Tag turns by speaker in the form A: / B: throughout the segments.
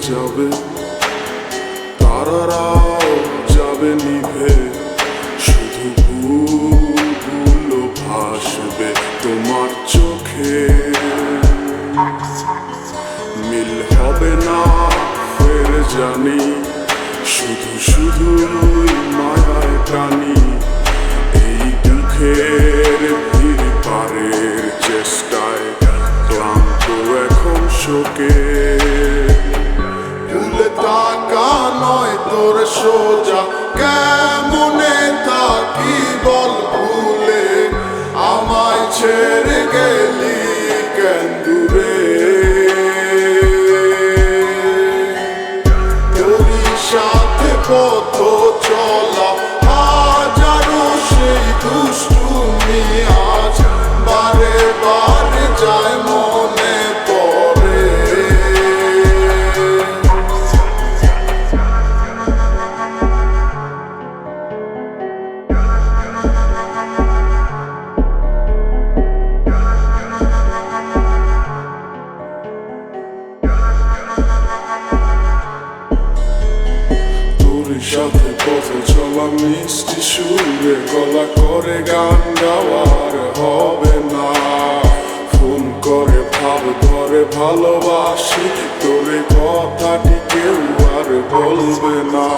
A: যাবে, তারারাও যাবে নিভে, শুধু ভুলগুলো ভাসবে তোমার চোখে। মিল হবে না ফের জানি, শুধু শুধুই মায়ায় টানি। এই দুঃখের ভিড় পারের চেষ্টায় ক্লান্ত এখন শোকে। ভুলে থাকা নয় তোর সোজা, কেমনে থাকি বল ভুলে, আমায় ছেড়ে গেলি কেন দূরে। তোরই সাথে পথ চলা হাজারো সেই দুষ্টুমি আজ বারে বারে যায় মনে পড়ে। সাথে পথ চলা মিষ্টি সুরে গলা করে গান গাওয়ার হবে না। ফোন করে ভাব ধরে ভালোবাসি তোরে, কথাটি কেউ আর বলবে না।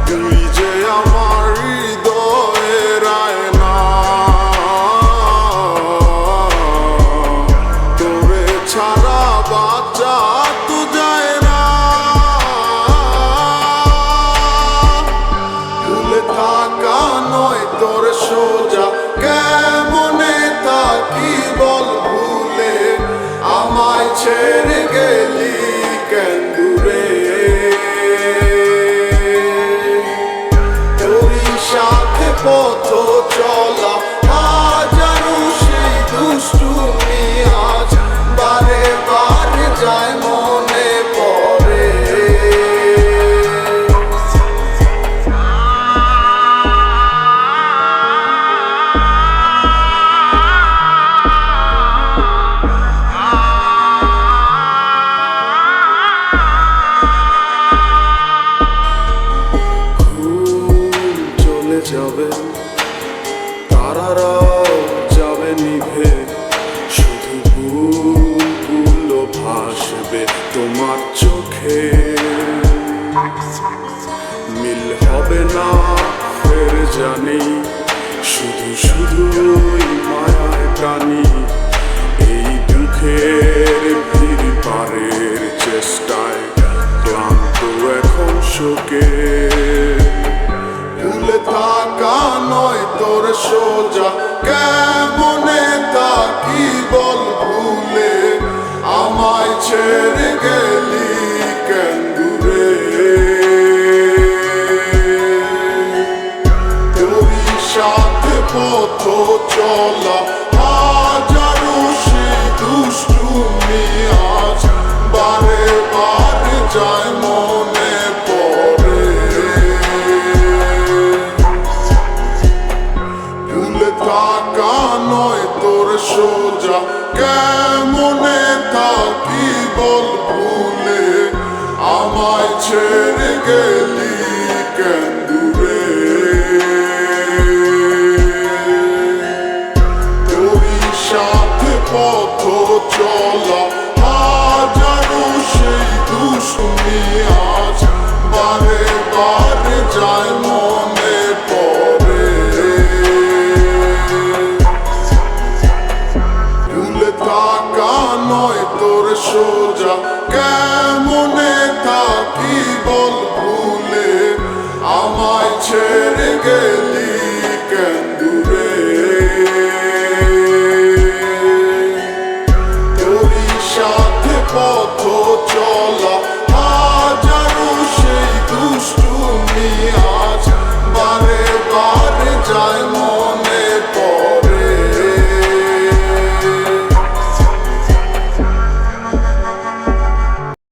A: তুই যে আমার হৃদয়ের আয়না, তোরে ছাড়া বাঁচা তো যায় না। থাকা নয় তোর সোজা, কেমনে থাকি বল ভুলে, আমায় ছেড়ে গেলি কেন দূরে। তোরই সাথে পথ চলা হাজারো সেই দুষ্টুমি আজ বারে বারে যায় মনে পড়ে। যাবে, তারারাও যাবে নিভে, শুধু ভুলগুলো ভাসবে তোমার চোখে। মিল হবে না ফের জানি, শুধু শুধুই মায়ায় টানি। এই দুঃখের ভিড় পারের চেষ্টায় ক্লান্ত এখন শোকে। ভুলে থাকা নয় তোর সোজা, কেমনে থাকি বল ভুলে, আমায় ছেড়ে গেলি কেন দূরে। তোরই সাথে পথ চলা হাজারো সেই দুষ্টুমি আজ বারে বারে যায় মনে পড়ে। থাকা নয় তোর সোজা, কেমনে থাকি বল ভুলে, আমায় ছেড়ে গেলি কেন দূরে। তোরই সাথে পথ চলা হাজারো সেই দুষ্টুমি